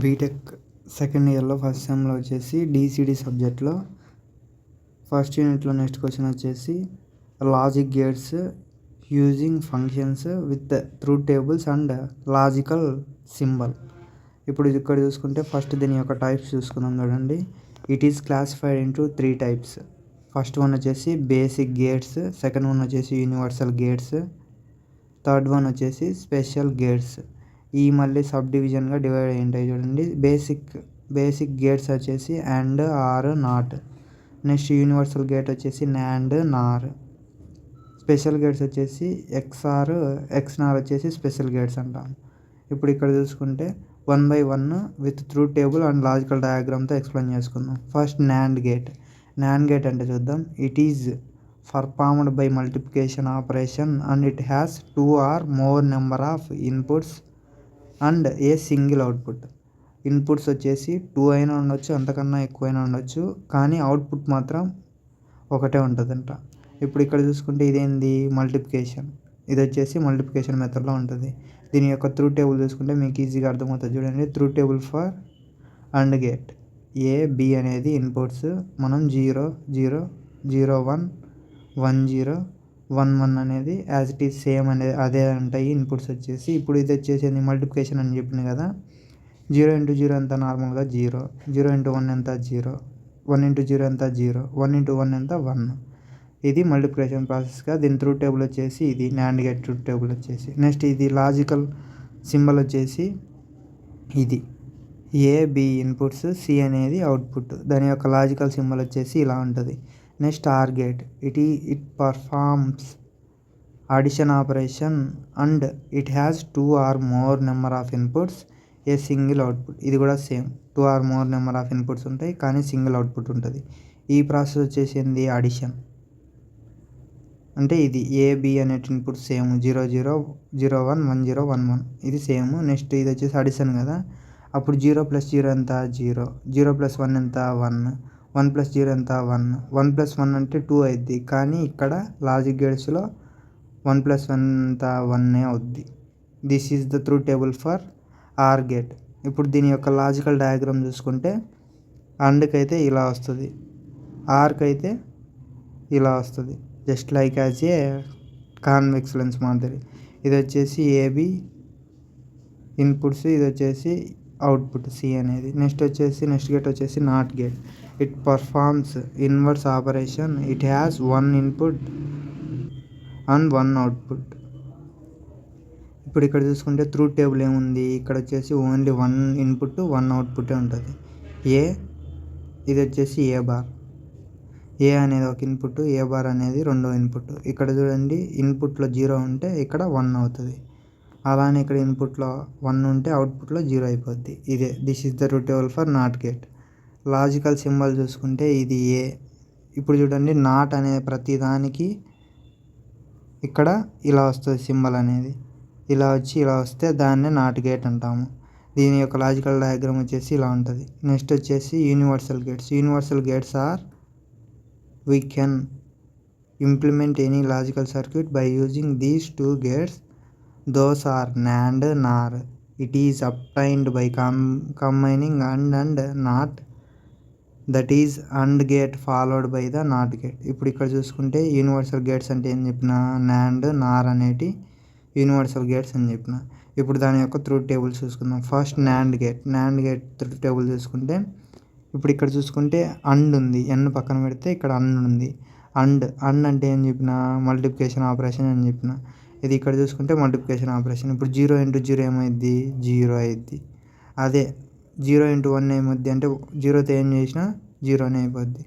BTech second ఇయర్లో first సెమ్లో వచ్చేసి డీసీడీ సబ్జెక్ట్లో ఫస్ట్ యూనిట్లో నెక్స్ట్ క్వశ్చన్ వచ్చేసి logic gates using functions with truth tables and logical symbol. ఇప్పుడు ఇక్కడ చూసుకుంటే ఫస్ట్ దీని యొక్క టైప్స్ చూసుకుందాం. చూడండి, it is classified into 3 types. First one వచ్చేసి బేసిక్ గేట్స్, సెకండ్ వన్ వచ్చేసి యూనివర్సల్ గేట్స్, థర్డ్ వన్ వచ్చేసి స్పెషల్ గేట్స్. ఈ మళ్ళీ సబ్ డివిజన్గా డివైడ్ అయి ఉంటాయి. చూడండి, బేసిక్ గేట్స్ వచ్చేసి and, or, not. Next universal gate వచ్చేసి నాండ్, నార్. స్పెషల్ గేట్స్ వచ్చేసి ఎక్స్ఆర్, ఎక్స్నార్ వచ్చేసి స్పెషల్ గేట్స్ అంటాం. ఇప్పుడు ఇక్కడ చూసుకుంటే 1 by 1 with truth table and logical డయాగ్రామ్తో ఎక్స్ప్లెయిన్ చేసుకుందాం. First NAND gate. NAND gate అంటే చూద్దాం. It is performed by multiplication operation and it has 2 or more number of inputs and a single output. Inputs వచ్చేసి 2 అయినా ఉండొచ్చు, అంతకన్నా ఎక్కువైనా ఉండొచ్చు, కానీ అవుట్పుట్ మాత్రం ఒకటే ఉంటుందంట. ఇప్పుడు ఇక్కడ చూసుకుంటే ఇదేంది, మల్టిప్లికేషన్. ఇది వచ్చేసి మల్టిప్లికేషన్ మెథడ్లో ఉంటుంది. దీని యొక్క ట్రూత్ టేబుల్ చూసుకుంటే మీకు ఈజీగా అర్థమవుతుంది. చూడండి, truth table for and gate. A, B అనేది ఇన్పుట్స్. మనం 0 0 0 1 1 0 1 1 అనేది యాజ్ ఇట్ ఈజ్ సేమ్ అనేది అదే ఉంటాయి ఇన్పుట్స్ వచ్చేసి. ఇప్పుడు ఇది వచ్చేసి మల్టిప్లికేషన్ అని చెప్పింది కదా. 0 into 0 ఎంత, నార్మల్గా 0. 0 into 1 ఎంత, 0. 1 into 0 ఎంత, 0. 1 into 1 ఎంత, 1. ఇది మల్టిప్లికేషన్ ప్రాసెస్గా. దీని ట్రూత్ టేబుల్ వచ్చేసి ఇది నాండ్ గేట్ ట్రూత్ టేబుల్ వచ్చేసి. నెక్స్ట్ ఇది లాజికల్ సింబల్ వచ్చేసి ఇది ఏ, బి ఇన్పుట్స్, సి అనేది అవుట్పుట్. దాని యొక్క లాజికల్ సింబల్ వచ్చేసి ఇలా ఉంటుంది. Next are gate. It performs addition operation and it has 2 or more number of inputs, a single output. ఇది కూడా same, 2 or more number of inputs ఉంటాయి, కానీ సింగిల్ అవుట్పుట్ ఉంటుంది. ఈ ప్రాసెస్ వచ్చేసింది అడిషన్. అంటే ఇది ఏ, బి అనే ఇన్పుట్స్ సేమ్ 0 0 0 1 1 0 1 1 ఇది సేమ్. నెక్స్ట్ ఇది వచ్చేసి అడిషన్ కదా. అప్పుడు 0 + 0 ఎంత, 0. 0 + 1 ఎంత, 1. 1 + 0 ఎంత, 1. 1 + 1 అంటే 2 అవుద్ది, కానీ ఇక్కడ లాజిక్ గేట్స్లో 1 + 1 ఎంత, 1 అవుద్ది. This is the truth table for or gate. ఇప్పుడు దీని యొక్క లాజికల్ డయాగ్రామ్ చూసుకుంటే అండ్కి అయితే ఇలా వస్తుంది, ఆర్కి అయితే ఇలా వస్తుంది. Just like as a convex lens మాదిరి. ఇది వచ్చేసి ఏబి ఇన్పుట్స్, ఇది వచ్చేసి అవుట్పుట్ సి అనేది. నెక్స్ట్ గేట్ వచ్చేసి not gate. It performs inverse operation. It has 1 input and 1 output. ఇప్పుడు ఇక్కడ చూసుకుంటే ట్రూత్ టేబుల్ ఏముంది, ఇక్కడ వచ్చేసి ఓన్లీ 1 ఇన్పుట్ 1 అవుట్పుటే ఉంటుంది. ఇది వచ్చేసి ఏ బార్. ఏ అనేది ఒక ఇన్పుట్, ఏ బార్ అనేది రెండో ఇన్పుట్. ఇక్కడ చూడండి, ఇన్పుట్లో 0 ఉంటే ఇక్కడ 1 అవుతుంది. అలానే ఇక్కడ ఇన్పుట్లో 1 ఉంటే అవుట్పుట్లో 0 అయిపోద్ది. This is the truth table for not gate. Logical symbol చూసుకుంటే ఇది ఏ. ఇప్పుడు చూడండి, నాట్ అనే ప్రతి దానికి ఇక్కడ ఇలా వస్తుంది సింబల్ అనేది. ఇలా వస్తే దాన్నే నాట్ గేట్ అంటాము. దీని యొక్క లాజికల్ డయాగ్రామ్ వచ్చేసి ఇలా ఉంటుంది. నెక్స్ట్ వచ్చేసి universal gates. Universal gates are we can implement any logical circuit by using these 2 gates. Those are NAND, NOR. It is obtained by combining AND and NOT, that is AND gate followed by the NOT gate. ఇప్పుడు ఇక్కడ చూసుకుంటే universal gates అంటే ఏం చెప్పిన, NAND, NOR అనేటి universal gates అని చెప్పిన. ఇప్పుడు దాని యొక్క ట్రూత్ టేబుల్ చూసుకుందాం. First NAND gate truth table చూసుకుంటే ఇప్పుడు ఇక్కడ చూసుకుంటే అండ్ ఉంది, ఎన్ పక్కన పెడితే ఇక్కడ అండ్ ఉంది. అండ్ అంటే ఏం చెప్పిన, మల్టిప్లికేషన్ ఆపరేషన్ అని చెప్పిన. ఇది ఇక్కడ చూసుకుంటే మల్టిప్లికేషన్ ఆపరేషన్. ఇప్పుడు 0 into 0 ఏమైద్ది, 0 అయింది. అదే 0 into 1 ఏమైద్ది అంటే 0తో ఏం చేసినా 0నే అయిపోద్ది.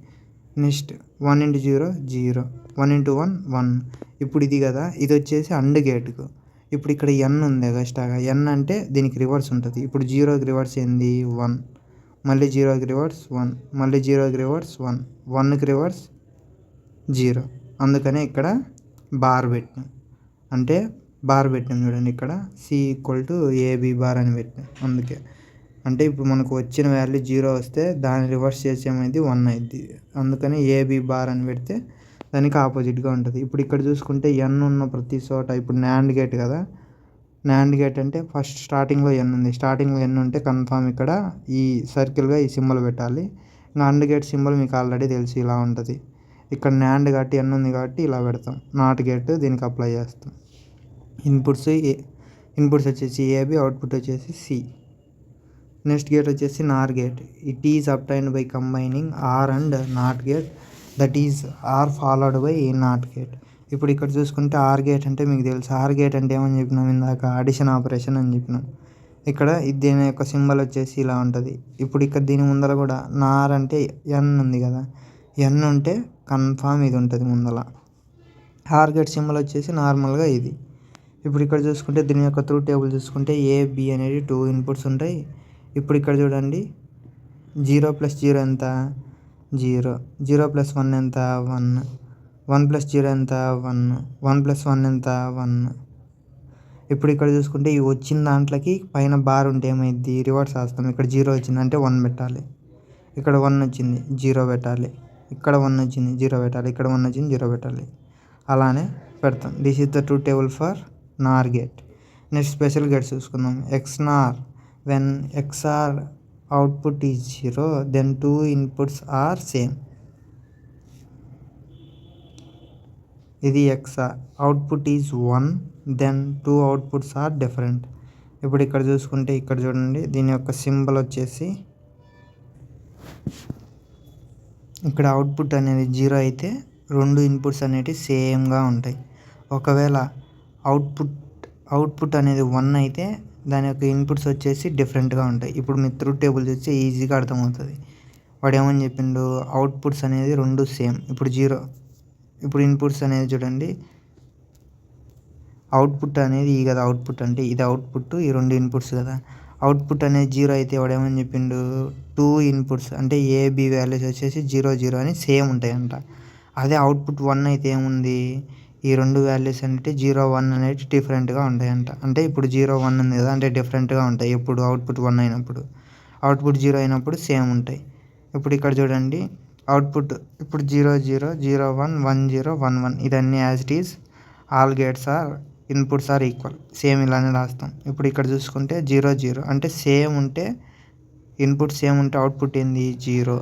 Next 1 into 0 0, 1 into 1 1. ఇప్పుడు ఇది కదా, ఇది వచ్చేసి అండ్ గేట్కు. ఇప్పుడు ఇక్కడ ఎన్ ఉంది ఎగస్ట్రాగా. ఎన్ అంటే దీనికి రివర్స్ ఉంటుంది. ఇప్పుడు 0కి రివర్స్ ఏంది, 1. మళ్ళీ 0కి రివర్స్ 1, మళ్ళీ 0కి రివర్స్ 1, 1కి రివర్స్ 0. అందుకనే ఇక్కడ బార్ పెట్టినాం. అంటే బార్ పెట్టినాం చూడండి, ఇక్కడ సి = ఏబి బార్ అని పెట్టినాం. అందుకే అంటే ఇప్పుడు మనకు వచ్చిన వాల్యూ 0 వస్తే దాన్ని రివర్స్ చేసేమైంది 1 అయింది. అందుకని ఏబి బార్ అని పెడితే దానికి ఆపోజిట్గా ఉంటుంది. ఇప్పుడు ఇక్కడ చూసుకుంటే ఎన్ ఉన్న ప్రతి చోట ఇప్పుడు నాండ్ గేట్ కదా, నాండ్ గేట్ అంటే ఫస్ట్ స్టార్టింగ్లో ఎన్ ఉంది, స్టార్టింగ్లో ఎన్ ఉంటే కన్ఫామ్ ఇక్కడ ఈ సర్కిల్గా ఈ సింబల్ పెట్టాలి. ఇంకా అండ్ గేట్ సింబల్ మీకు ఆల్రెడీ తెలుసు ఇలా ఉంటుంది. ఇక్కడ నాండ్ కాబట్టి ఎన్ ఉంది కాబట్టి ఇలా పెడతాం. నాట్ గేట్ దీనికి అప్లై చేస్తాం. ఇన్పుట్స్ వచ్చేసి ఏబి, అవుట్పుట్ వచ్చేసి సి. నెక్స్ట్ గేట్ వచ్చేసి NOR gate. It is obtained by combining or and not gate, that is or followed by not gate. ఇప్పుడు ఇక్కడ చూసుకుంటే ఆర్ గేట్ అంటే మీకు తెలుసు. ఆర్ గేట్ అంటే ఏమని చెప్పినాం ఇందాక, అడిషన్ ఆపరేషన్ అని చెప్పినాం. ఇక్కడ దీని యొక్క సింబల్ వచ్చేసి ఇలా ఉంటుంది. ఇప్పుడు ఇక్కడ దీని ముందర కూడా నార్ అంటే ఎన్ ఉంది కదా, ఎన్ ఉంటే కన్ఫామ్ ఇది ఉంటుంది ముందర. ఆర్ గేట్ సింబల్ వచ్చేసి నార్మల్గా ఇది. ఇప్పుడు ఇక్కడ చూసుకుంటే దీని యొక్క ట్రూత్ టేబుల్ చూసుకుంటే ఏ, బి అనేది 2 ఇన్పుట్స్ ఉంటాయి. ఇప్పుడు ఇక్కడ చూడండి 0 + 0 ఎంత 0, 0 + 1 ఎంత 1, 1 + 0 ఎంత 1, 1 + 1 ఎంత 1. ఇప్పుడు ఇక్కడ చూసుకుంటే ఇవి వచ్చిన దాంట్లోకి పైన బార్ ఉంటే ఏమైంది, రివర్స్ వేస్తాం. ఇక్కడ 0 వచ్చింది అంటే 1 పెట్టాలి, ఇక్కడ 1 వచ్చింది 0 పెట్టాలి, ఇక్కడ 1 వచ్చింది 0 పెట్టాలి, ఇక్కడ 1 వచ్చింది 0 పెట్టాలి. అలానే పెడతాం. This is the truth table for Nar gate. Next special gate చూసుకుందాం. XNOR, when XOR output is 0 then 2 inputs are same. ఇది XOR, output is 1 then 2 outputs are different. ఇప్పుడు ఇక్కడ చూసుకుంటే ఇక్కడ చూడండి దీని యొక్క సింబల్ వచ్చేసి ఇక్కడ అవుట్పుట్ అనేది 0 అయితే 2 ఇన్పుట్స్ అనేవి సేమ్గా ఉంటాయి. ఒకవేళ అవుట్పుట్ అనేది 1 అయితే దాని యొక్క ఇన్పుట్స్ వచ్చేసి డిఫరెంట్గా ఉంటాయి. ఇప్పుడు మీ ట్రూత్ టేబుల్ చూస్తే ఈజీగా అర్థమవుతుంది. వాడు ఏమని చెప్పిండు, అవుట్పుట్స్ అనేది 2 సేమ్. ఇప్పుడు 0, ఇప్పుడు ఇన్పుట్స్ అనేది చూడండి, అవుట్పుట్ అనేది ఈ కదా అవుట్పుట్ అంటే ఇది అవుట్పుట్, ఈ 2 ఇన్పుట్స్ కదా. అవుట్పుట్ అనేది 0 అయితే వాడు ఏమని చెప్పిండు, 2 ఇన్పుట్స్ అంటే ఏబి వాల్యూస్ వచ్చేసి 0 0 అని సేమ్ ఉంటాయంట. అదే అవుట్పుట్ 1 అయితే ఏముంది, ఈ 2 వాల్యూస్ అంటే 0 1 అనేవి డిఫరెంట్గా ఉంటాయంట. అంటే ఇప్పుడు 0 1 ఉంది కదా అంటే డిఫరెంట్గా ఉంటాయి. ఎప్పుడు అవుట్పుట్ 1 అయినప్పుడు, అవుట్పుట్ 0 అయినప్పుడు సేమ్ ఉంటాయి. ఇప్పుడు ఇక్కడ చూడండి అవుట్పుట్ ఇప్పుడు 0 0 0 1 1 0 1 1 ఇదన్నీ as it is all gates are inputs are equal, same ఇలానే రాస్తాం. ఇప్పుడు ఇక్కడ చూసుకుంటే 0 0 అంటే సేమ్ ఉంటే ఇన్పుట్ సేమ్ ఉంటే అవుట్పుట్ ఏంది 0.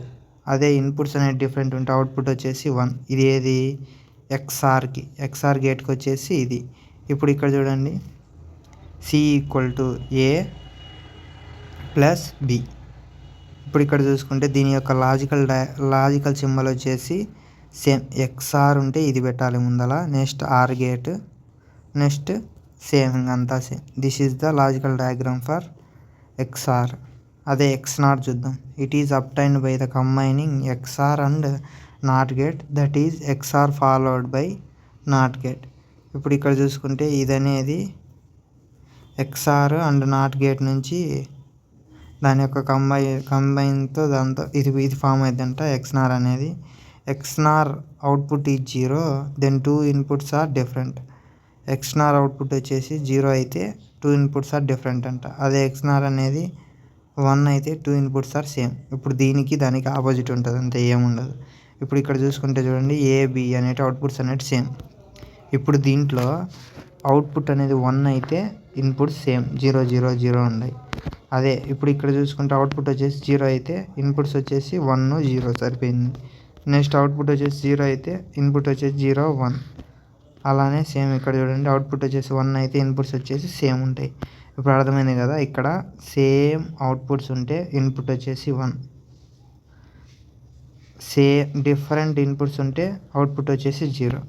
అదే ఇన్పుట్స్ అనేది డిఫరెంట్ ఉంటే అవుట్పుట్ వచ్చేసి 1. ఇది ఏది XOR గేట్కి వచ్చేసి ఇది. ఇప్పుడు ఇక్కడ చూడండి C = A + B. ఇప్పుడు ఇక్కడ చూసుకుంటే దీని యొక్క లాజికల్ సింబల్ వచ్చేసి సేమ్. XOR ఉంటే ఇది పెట్టాలి ముందల, next are gate, next same అంతా same. This is the logical diagram for XOR. అదే XNOR చూద్దాం. It is obtained by the combining XOR and not gate, that is XOR followed by not gate. ఇప్పుడు ఇక్కడ చూసుకుంటే ఇది అనేది XOR and not gate నుంచి దాని యొక్క కంబైన్తో దాంతో ఇది ఫామ్ అవుతుందంట XNOR అనేది. XNOR output is 0 then 2 inputs are different. XNOR output వచ్చేసి 0 అయితే 2 ఇన్పుట్స్ ఆర్ డిఫరెంట్ అంట. అదే XNOR అనేది 1 అయితే 2 ఇన్పుట్స్ ఆర్ సేమ్. ఇప్పుడు దీనికి దానికి ఆపోజిట్ ఉంటుంది, అంతే ఏముండదు. ఇప్పుడు ఇక్కడ చూసుకుంటే చూడండి ఏబి అనేటి అవుట్పుట్స్ అనేవి సేమ్. ఇప్పుడు దీంట్లో అవుట్పుట్ అనేది 1 అయితే ఇన్పుట్స్ సేమ్ 0 0 0 ఉన్నాయి. అదే ఇప్పుడు ఇక్కడ చూసుకుంటే అవుట్పుట్ వచ్చేసి 0 అయితే ఇన్పుట్స్ వచ్చేసి 1 0 సరిపోయింది. నెక్స్ట్ అవుట్పుట్ వచ్చేసి 0 అయితే ఇన్పుట్ వచ్చేసి 0 1. అలానే సేమ్ ఇక్కడ చూడండి అవుట్పుట్ వచ్చేసి 1 అయితే ఇన్పుట్స్ వచ్చేసి సేమ్ ఉంటాయి. ఇప్పుడు అర్థమైంది కదా, ఇక్కడ సేమ్ అవుట్పుట్స్ ఉంటే ఇన్పుట్ వచ్చేసి 1, సేమ్ డిఫరెంట్ ఇన్పుట్స్ ఉంటే అవుట్పుట్ వచ్చేసి 0.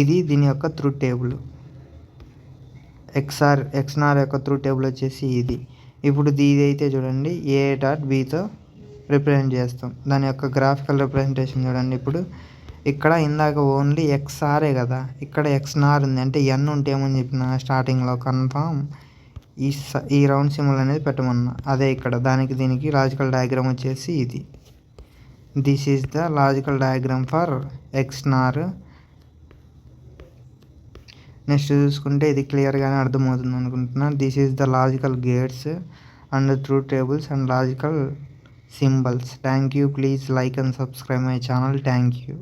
ఇది దీని యొక్క ట్రూత్ టేబుల్. XNOR యొక్క ట్రూత్ టేబుల్ వచ్చేసి ఇది. ఇప్పుడు ఇది అయితే చూడండి A.Bతో రిప్రజెంట్ చేస్తాం. దాని యొక్క గ్రాఫికల్ రిప్రజెంటేషన్ చూడండి. ఇప్పుడు ఇక్కడ ఇందాక ఓన్లీ XORే కదా, ఇక్కడ XNOR ఉంది అంటే ఎన్ ఉంటే ఏమని చెప్పిన స్టార్టింగ్లో కన్ఫామ్ ఈ రౌండ్ సింబల్ అనేది పెట్టమన్నా. అదే ఇక్కడ దానికి దీనికి లాజికల్ డయాగ్రామ్ వచ్చేసి ఇది. This is the logical diagram for XNOR. Next చూసుకుంటే ఇది క్లియర్గానే అర్థమవుతుంది అనుకుంటున్నాను. This is the logical gates and truth tables and logical symbols. Thank you. Please like and subscribe my channel. Thank you.